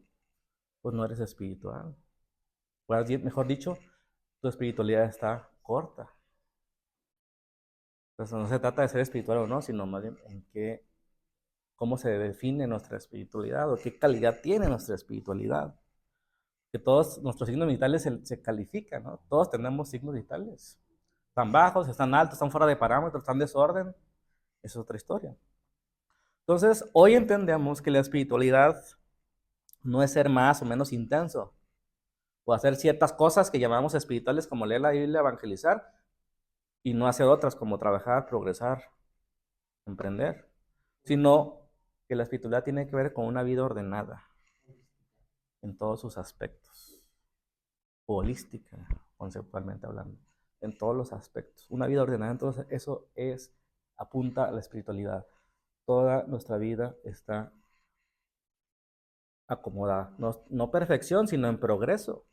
pues no eres espiritual. Pues, mejor dicho, tu espiritualidad está corta. Entonces no se trata de ser espiritual o no, sino más bien en qué, cómo se define nuestra espiritualidad o qué calidad tiene nuestra espiritualidad. Que todos nuestros signos vitales se califican, ¿no? Todos tenemos signos vitales. Están bajos, están altos, están fuera de parámetros, están en desorden. Es otra historia. Entonces, hoy entendemos que la espiritualidad no es ser más o menos intenso, o hacer ciertas cosas que llamamos espirituales como leer la Biblia, evangelizar, y no hacer otras como trabajar, progresar, emprender, sino que la espiritualidad tiene que ver con una vida ordenada en todos sus aspectos, holística, conceptualmente hablando, en todos los aspectos. Una vida ordenada, entonces eso es, apunta a la espiritualidad. Toda nuestra vida está acomodada, no perfección, sino en progreso,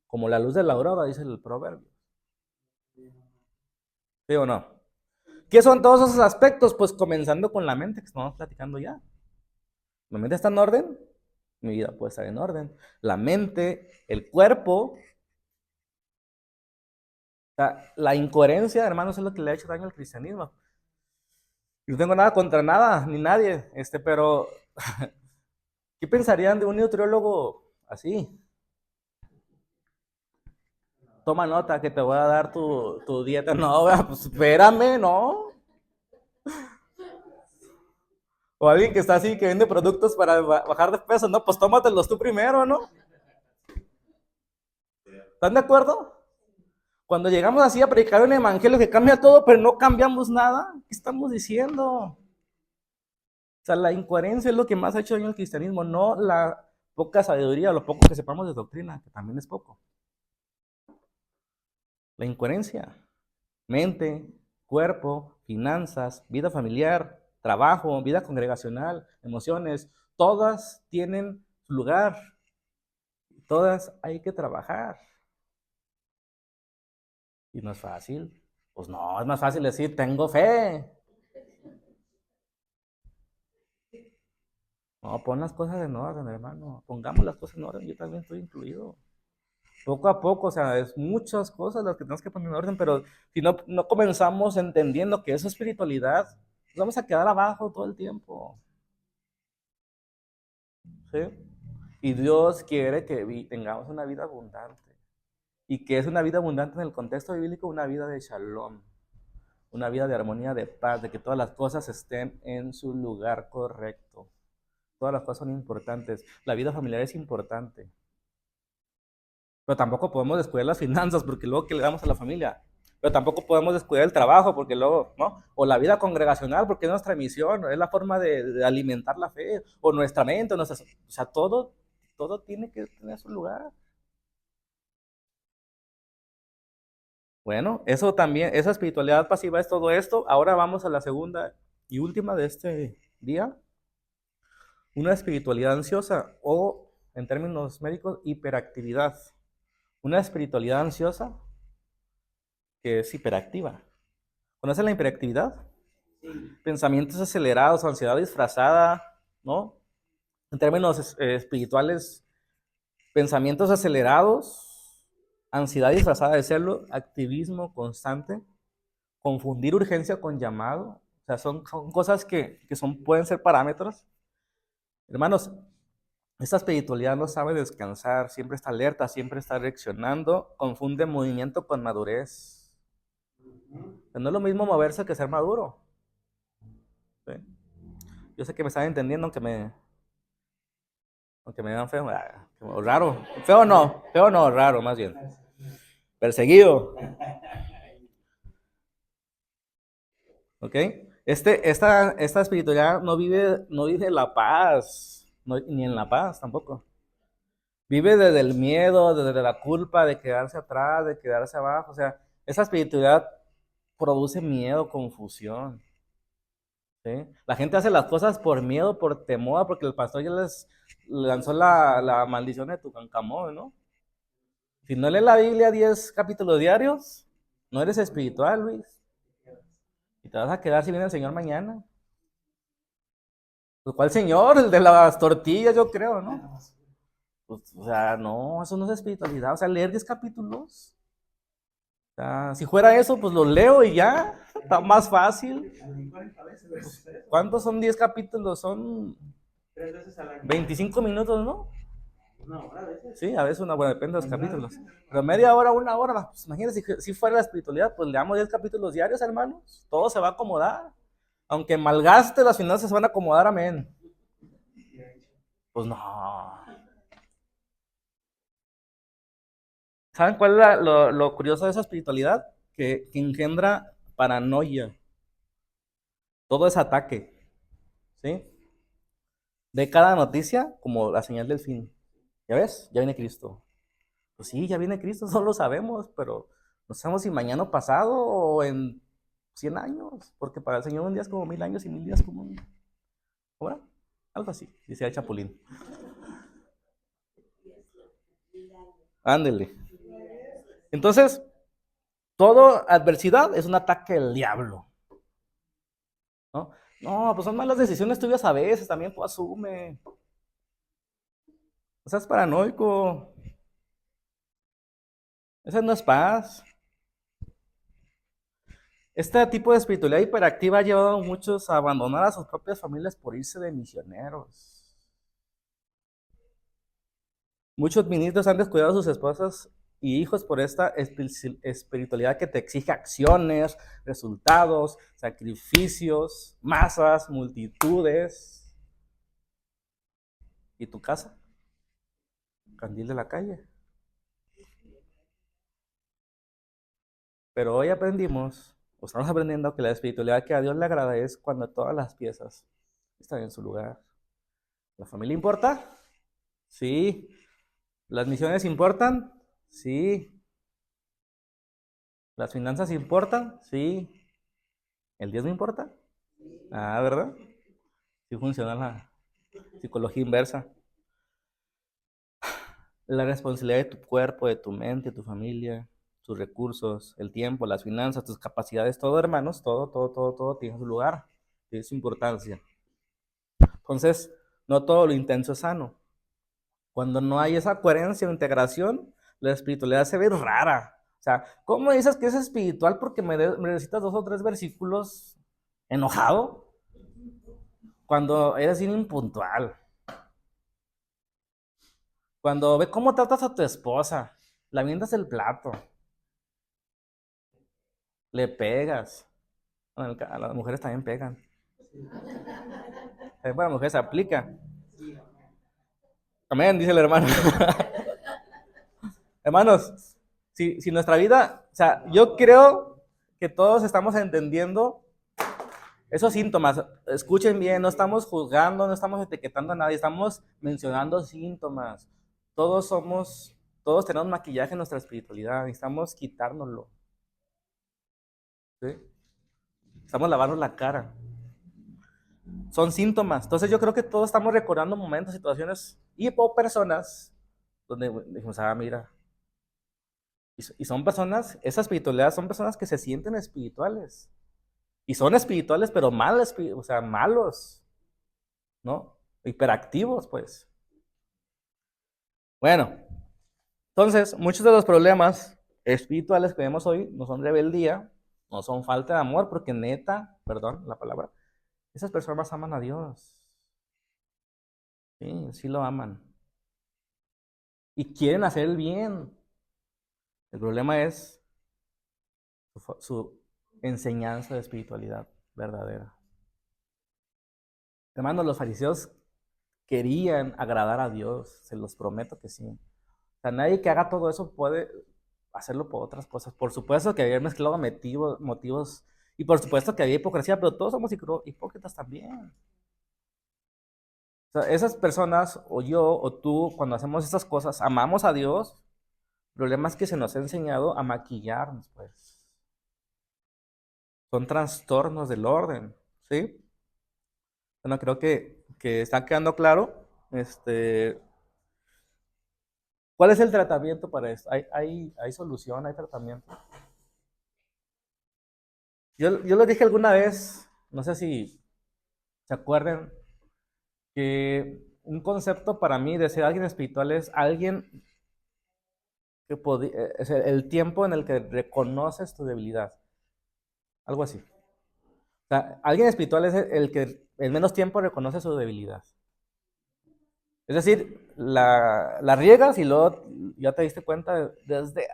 como la luz de la aurora, dice el proverbio. ¿Sí o no? ¿Qué son todos esos aspectos? Pues comenzando con la mente, que estamos platicando ya. ¿La mente está en orden? Mi vida puede estar en orden. La mente, el cuerpo, la incoherencia, hermanos, es lo que le ha hecho daño al cristianismo. Yo no tengo nada contra nada, ni nadie, pero ¿qué pensarían de un nutriólogo así? Toma nota que te voy a dar tu dieta. No, pues espérame, ¿no? O alguien que está así, que vende productos para bajar de peso, no, pues tómatelos tú primero, ¿no? ¿Están de acuerdo? Cuando llegamos así a predicar un evangelio que cambia todo, pero no cambiamos nada, ¿qué estamos diciendo? O sea, la incoherencia es lo que más ha hecho daño al cristianismo, no la poca sabiduría o lo poco que sepamos de doctrina, que también es poco. La incoherencia, mente, cuerpo, finanzas, vida familiar, trabajo, vida congregacional, emociones, todas tienen su lugar, todas hay que trabajar. Y no es fácil. Pues no, es más fácil decir, tengo fe. No, pon las cosas en orden, hermano. Pongamos las cosas en orden. Yo también estoy incluido. Poco a poco, o sea, es muchas cosas las que tenemos que poner en orden, pero si no comenzamos entendiendo que eso es espiritualidad, nos vamos a quedar abajo todo el tiempo. ¿Sí? Y Dios quiere que tengamos una vida abundante. Y que es una vida abundante en el contexto bíblico, una vida de shalom, una vida de armonía, de paz, de que todas las cosas estén en su lugar correcto. Todas las cosas son importantes. La vida familiar es importante. Pero tampoco podemos descuidar las finanzas porque luego que le damos a la familia. Pero tampoco podemos descuidar el trabajo porque luego, ¿no? O la vida congregacional porque es nuestra misión, es la forma de alimentar la fe, o nuestra mente, o sea, todo tiene que tener su lugar. Bueno, eso también, esa espiritualidad pasiva es todo esto. Ahora vamos a la segunda y última de este día. Una espiritualidad ansiosa o, en términos médicos, hiperactividad. Una espiritualidad ansiosa que es hiperactiva. ¿Conocen la hiperactividad? Pensamientos acelerados, ansiedad disfrazada, ¿no? En términos espirituales, pensamientos acelerados, ansiedad disfrazada de serlo, activismo constante, confundir urgencia con llamado. O sea, son cosas que pueden ser parámetros. Hermanos, esta espiritualidad no sabe descansar, siempre está alerta, siempre está reaccionando, confunde movimiento con madurez. No es lo mismo moverse que ser maduro. ¿Sí? Yo sé que me están entendiendo, Aunque me vean feo, como raro. Feo no, raro más bien. Perseguido. ¿Ok? Esta espiritualidad no vive la paz, ni en la paz tampoco. Vive desde el miedo, desde la culpa de quedarse atrás, de quedarse abajo. O sea, esa espiritualidad produce miedo, confusión. ¿Sí? La gente hace las cosas por miedo, por temor, porque el pastor ya les lanzó la maldición de Tutankamón, ¿no? Si no lees la Biblia 10 capítulos diarios, no eres espiritual, Luis. Y te vas a quedar si viene el Señor mañana. Pues, ¿cuál Señor? El de las tortillas, yo creo, ¿no? Pues, o sea, no, eso no es espiritualidad. O sea, leer 10 capítulos. O sea, si fuera eso, pues lo leo y ya. Está más fácil. ¿Cuántos son 10 capítulos? Son 25 minutos, ¿no? Sí, a veces una buena, depende de los capítulos. Pero media hora, una hora, pues imagínense, si fuera la espiritualidad, pues leamos 10 capítulos diarios, hermanos. Todo se va a acomodar. Aunque malgaste, las finanzas se van a acomodar, amén. Pues no. ¿Saben cuál es lo curioso de esa espiritualidad? Que engendra paranoia. Todo es ataque. ¿Sí? De cada noticia como la señal del fin. ¿Ya ves? Ya viene Cristo. Pues sí, ya viene Cristo, no lo sabemos, pero no sabemos si mañana o pasado o en 100 años, porque para el Señor un día es como 1000 años y 1000 días como un... ¿Cómo era? Algo así, dice el Chapulín. Ándele. Entonces, toda adversidad es un ataque del diablo, ¿no? No, pues son malas decisiones tuyas a veces, también tú asume. O sea, es paranoico. Esa no es paz. Este tipo de espiritualidad hiperactiva ha llevado a muchos a abandonar a sus propias familias por irse de misioneros. Muchos ministros han descuidado a sus esposas y hijos por esta espiritualidad que te exige acciones, resultados, sacrificios, masas, multitudes. ¿Y tu casa? Candil de la calle. Pero hoy aprendimos, o estamos aprendiendo, que la espiritualidad que a Dios le agrada es cuando todas las piezas están en su lugar. ¿La familia importa? Sí. ¿Las misiones importan? Sí. ¿Las finanzas importan? Sí. ¿El diezmo importa? Ah, ¿verdad? Sí funciona la psicología inversa. La responsabilidad de tu cuerpo, de tu mente, de tu familia, tus recursos, el tiempo, las finanzas, tus capacidades, todo, hermanos, todo tiene su lugar, tiene su importancia. Entonces, no todo lo intenso es sano. Cuando no hay esa coherencia o integración, la espiritualidad se ve rara. O sea, ¿cómo dices que es espiritual porque me recitas 2 o 3 versículos enojado? Cuando eres bien impuntual. Cuando ve cómo tratas a tu esposa, la avientas el plato, le pegas. Bueno, a las mujeres también pegan. También para las mujeres se aplica. Amén, dice el hermano. Hermanos, si nuestra vida, o sea, yo creo que todos estamos entendiendo esos síntomas. Escuchen bien, no estamos juzgando, no estamos etiquetando a nadie, estamos mencionando síntomas. Todos tenemos maquillaje en nuestra espiritualidad, necesitamos quitárnoslo. ¿Sí? Estamos lavando la cara. Son síntomas. Entonces yo creo que todos estamos recordando momentos, situaciones o personas donde dijimos, mira, y son personas, esa espiritualidad son personas que se sienten espirituales. Y son espirituales, pero malos, o sea, malos, ¿no? Hiperactivos, pues. Bueno, entonces, muchos de los problemas espirituales que vemos hoy no son rebeldía, no son falta de amor, porque neta, perdón la palabra, esas personas aman a Dios. Sí, sí lo aman. Y quieren hacer el bien. El problema es su enseñanza de espiritualidad verdadera. Hermano, los fariseos querían agradar a Dios, se los prometo que sí. O sea, nadie que haga todo eso puede hacerlo por otras cosas. Por supuesto que había mezclado motivos y por supuesto que había hipocresía, pero todos somos hipócritas también. O sea, esas personas, o yo, o tú, cuando hacemos esas cosas, amamos a Dios. El problema es que se nos ha enseñado a maquillarnos, pues. Son trastornos del orden, ¿sí? Bueno, creo que está quedando claro. ¿Cuál es el tratamiento para esto? ¿Hay solución? ¿Hay tratamiento? Yo lo dije alguna vez, no sé si se acuerdan, que un concepto para mí de ser alguien espiritual es alguien que es el tiempo en el que reconoces tu debilidad. Algo así. O sea, alguien espiritual es el que en menos tiempo reconoce su debilidad. Es decir, la riegas y luego ya te diste cuenta desde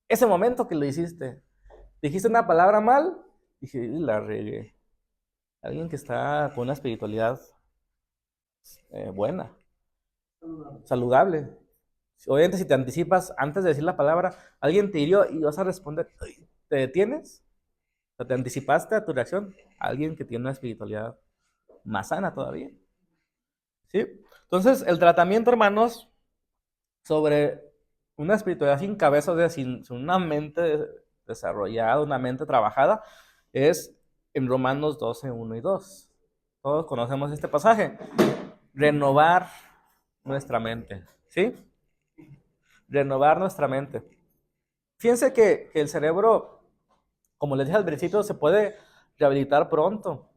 ese momento que lo hiciste. Dijiste una palabra mal, dije, "Y la regué". Alguien que está con una espiritualidad buena, saludable. Obviamente, si te anticipas antes de decir la palabra, alguien te hirió y vas a responder, "Ay", ¿te detienes? O sea, te anticipaste a tu reacción. Alguien que tiene una espiritualidad más sana todavía. ¿Sí? Entonces, el tratamiento, hermanos, sobre una espiritualidad sin cabeza, o sea, sin una mente desarrollada, una mente trabajada, es en Romanos 12, 1 y 2. Todos conocemos este pasaje. Renovar nuestra mente, ¿sí? Renovar nuestra mente. Fíjense que el cerebro, como les dije al principio, se puede rehabilitar pronto.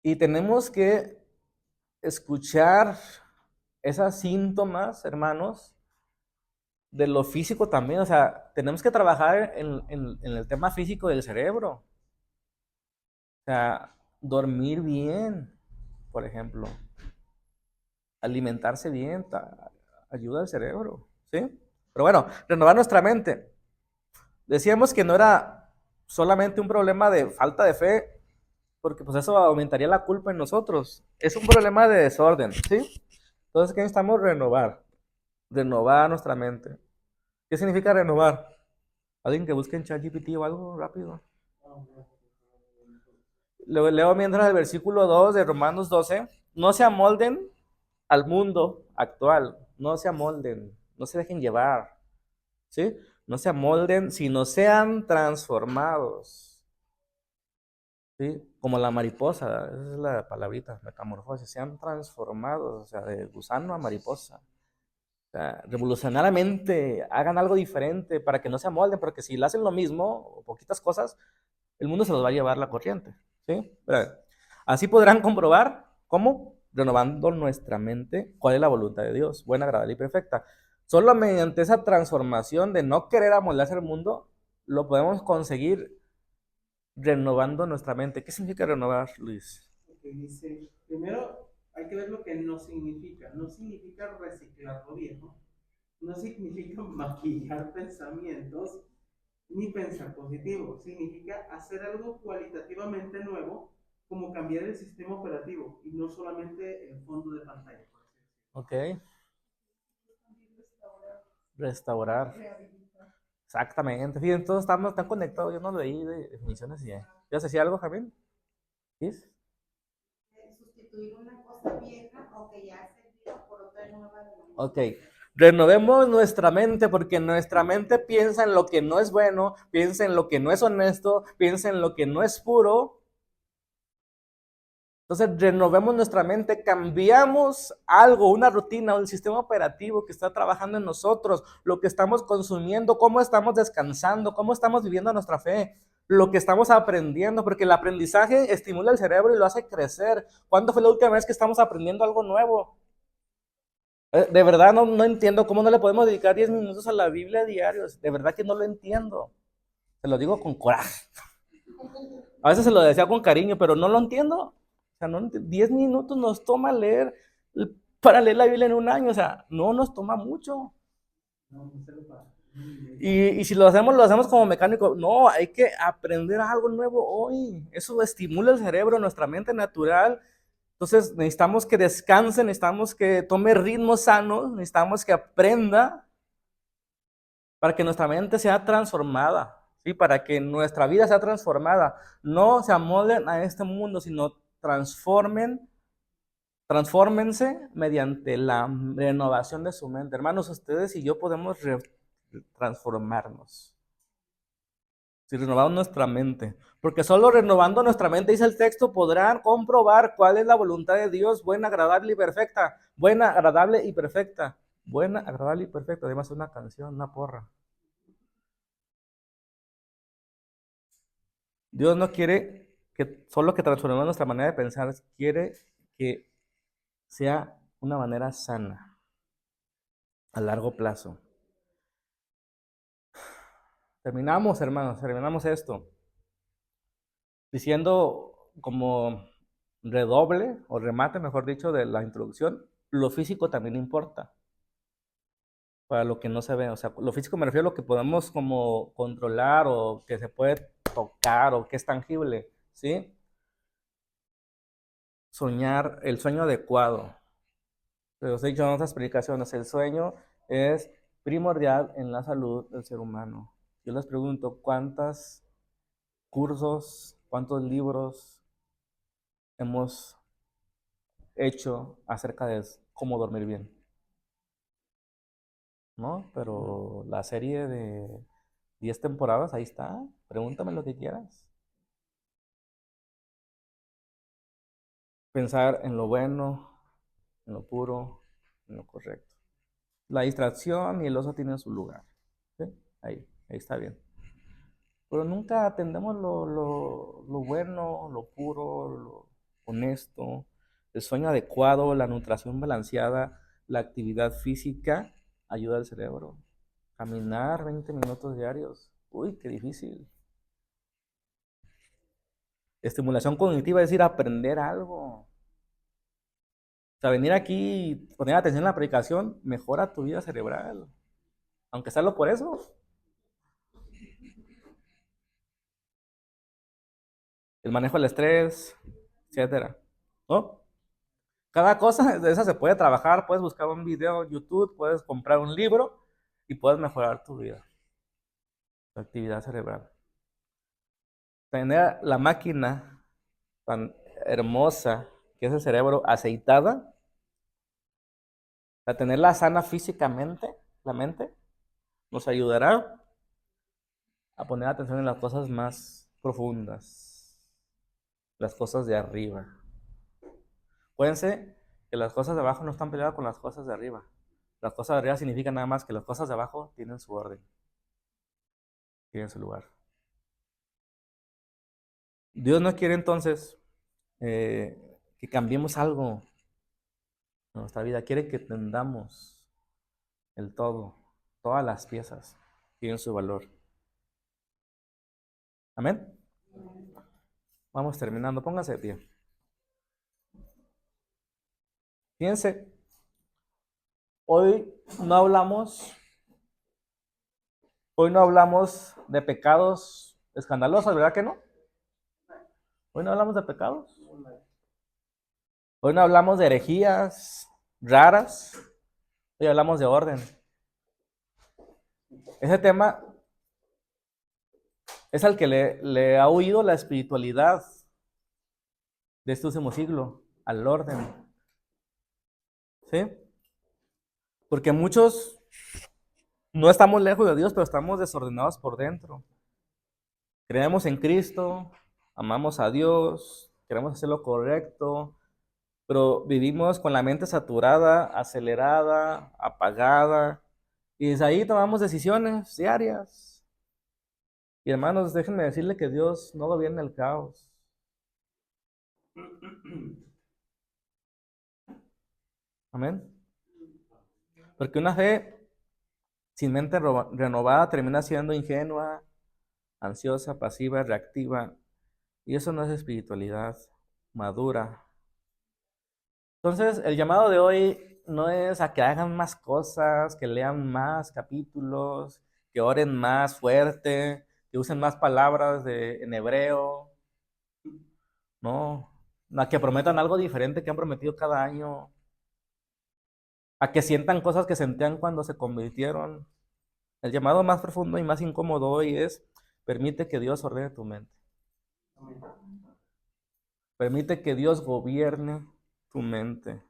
Y tenemos que escuchar esas síntomas, hermanos, de lo físico también. O sea, tenemos que trabajar en el tema físico del cerebro. O sea, dormir bien, por ejemplo. Alimentarse bien ayuda al cerebro, ¿sí? Pero bueno, renovar nuestra mente. Decíamos que no era solamente un problema de falta de fe, porque pues eso aumentaría la culpa en nosotros. Es un problema de desorden, ¿sí? Entonces, ¿qué necesitamos? Renovar nuestra mente. ¿Qué significa renovar? Alguien que busque en ChatGPT o algo rápido. Leo mientras el versículo 2 de Romanos 12. No se amolden al mundo actual. No se amolden. No se dejen llevar. ¿Sí? No se amolden, sino sean transformados. ¿Sí? Como la mariposa. Esa es la palabrita, metamorfosis. Sean transformados. O sea, de gusano a mariposa. O sea, revolucionariamente hagan algo diferente para que no se amolden, porque si le hacen lo mismo o poquitas cosas, el mundo se los va a llevar la corriente, ¿sí? Pero, así podrán comprobar cómo, renovando nuestra mente, cuál es la voluntad de Dios, buena, agradable y perfecta. Solo mediante esa transformación de no querer amoldarse al mundo, lo podemos conseguir renovando nuestra mente. ¿Qué significa renovar, Luis? Que dice, primero hay que ver lo que no significa. No significa reciclar lo viejo, no significa maquillar pensamientos, ni pensar positivo. Significa hacer algo cualitativamente nuevo, como cambiar el sistema operativo y no solamente el fondo de pantalla. Ok, restaurar. Exactamente. Fíjense, todos estamos tan conectados. Yo no leí de definiciones y ya. ¿Ya se hacía algo, Javier? ¿Sí? Sustituir una cosa vieja o que ya se vio por otra nueva. Ok. Renovemos nuestra mente porque nuestra mente piensa en lo que no es bueno, piensa en lo que no es honesto, piensa en lo que no es puro. Entonces, renovemos nuestra mente, cambiamos algo, una rutina, un sistema operativo que está trabajando en nosotros, lo que estamos consumiendo, cómo estamos descansando, cómo estamos viviendo nuestra fe, lo que estamos aprendiendo, porque el aprendizaje estimula el cerebro y lo hace crecer. ¿Cuándo fue la última vez que estamos aprendiendo algo nuevo? De verdad no entiendo cómo no le podemos dedicar 10 minutos a la Biblia diarios. De verdad que no lo entiendo. Se lo digo con coraje. A veces se lo decía con cariño, pero no lo entiendo. O sea, 10 minutos nos toma leer para leer la Biblia en un año. O sea, no nos toma mucho. Y si lo hacemos como mecánico. No, hay que aprender algo nuevo hoy. Eso estimula el cerebro, nuestra mente natural. Entonces necesitamos que descanse, necesitamos que tome ritmos sanos, necesitamos que aprenda para que nuestra mente sea transformada, ¿sí? Para que nuestra vida sea transformada. No se amolden a este mundo, sino transfórmense mediante la renovación de su mente. Hermanos, ustedes y yo podemos transformarnos. Si renovamos nuestra mente. Porque solo renovando nuestra mente, dice el texto, podrán comprobar cuál es la voluntad de Dios, buena, agradable y perfecta. Buena, agradable y perfecta. Buena, agradable y perfecta. Además, una canción, una porra. Dios no quiere que solo que transformemos nuestra manera de pensar, quiere que sea una manera sana, a largo plazo. Terminamos, hermanos, terminamos esto diciendo como redoble o remate, mejor dicho, de la introducción, lo físico también importa para lo que no se ve. O sea, lo físico me refiero a lo que podemos como controlar o que se puede tocar o que es tangible, ¿sí? Soñar, el sueño adecuado. Pero os he dicho en otras explicaciones, el sueño es primordial en la salud del ser humano. Yo les pregunto, ¿cuántos cursos, cuántos libros hemos hecho acerca de cómo dormir bien? ¿No? Pero la serie de 10 temporadas, ahí está. Pregúntame lo que quieras. Pensar en lo bueno, en lo puro, en lo correcto. La distracción y el oso tienen su lugar. ¿Sí? Ahí está bien. Pero nunca atendemos lo bueno, lo puro, lo honesto, el sueño adecuado, la nutrición balanceada, la actividad física ayuda al cerebro. Caminar 20 minutos diarios. Uy, qué difícil. Estimulación cognitiva es decir, aprender algo. O sea, venir aquí y poner atención en la predicación mejora tu vida cerebral. Aunque sea solo por eso. El manejo del estrés, etcétera. ¿No? Cada cosa de esa se puede trabajar. Puedes buscar un video en YouTube, puedes comprar un libro y puedes mejorar tu vida, tu actividad cerebral. Tener la máquina tan hermosa que es el cerebro aceitada, a tenerla sana físicamente, la mente, nos ayudará a poner atención en las cosas más profundas, las cosas de arriba. Acuérdense que las cosas de abajo no están peleadas con las cosas de arriba. Las cosas de arriba significan nada más que las cosas de abajo tienen su orden, tienen su lugar. Dios no quiere entonces que cambiemos algo en nuestra vida. Quiere que tendamos el todo, todas las piezas tienen su valor. Amén. Vamos terminando. Pónganse de pie. Fíjense, hoy no hablamos, hoy no hablamos de pecados escandalosos, ¿verdad que no? Hoy no hablamos de pecados. Hoy no hablamos de herejías raras. Hoy hablamos de orden. Ese tema es al que le ha huido la espiritualidad de este último siglo, al orden. ¿Sí? Porque muchos no estamos lejos de Dios, pero estamos desordenados por dentro. Creemos en Cristo, amamos a Dios, queremos hacer lo correcto, pero vivimos con la mente saturada, acelerada, apagada, y desde ahí tomamos decisiones diarias. Y hermanos, déjenme decirle que Dios no gobierna el caos. Amén. Porque una fe sin mente renovada termina siendo ingenua, ansiosa, pasiva, reactiva, y eso no es espiritualidad madura. Entonces, el llamado de hoy no es a que hagan más cosas, que lean más capítulos, que oren más fuerte, que usen más palabras en hebreo. No, a que prometan algo diferente que han prometido cada año, a que sientan cosas que sentían cuando se convirtieron. El llamado más profundo y más incómodo hoy es: permite que Dios ordene tu mente. Amén. Permite que Dios gobierne tu mente.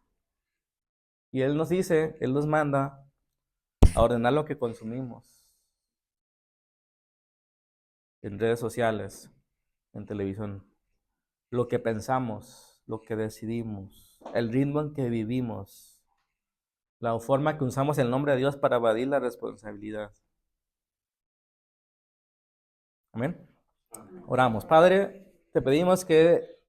Y Él nos dice, Él nos manda a ordenar lo que consumimos en redes sociales, en televisión, lo que pensamos, lo que decidimos, el ritmo en que vivimos, la forma que usamos el nombre de Dios para evadir la responsabilidad. Amén. Oramos. Padre, te pedimos que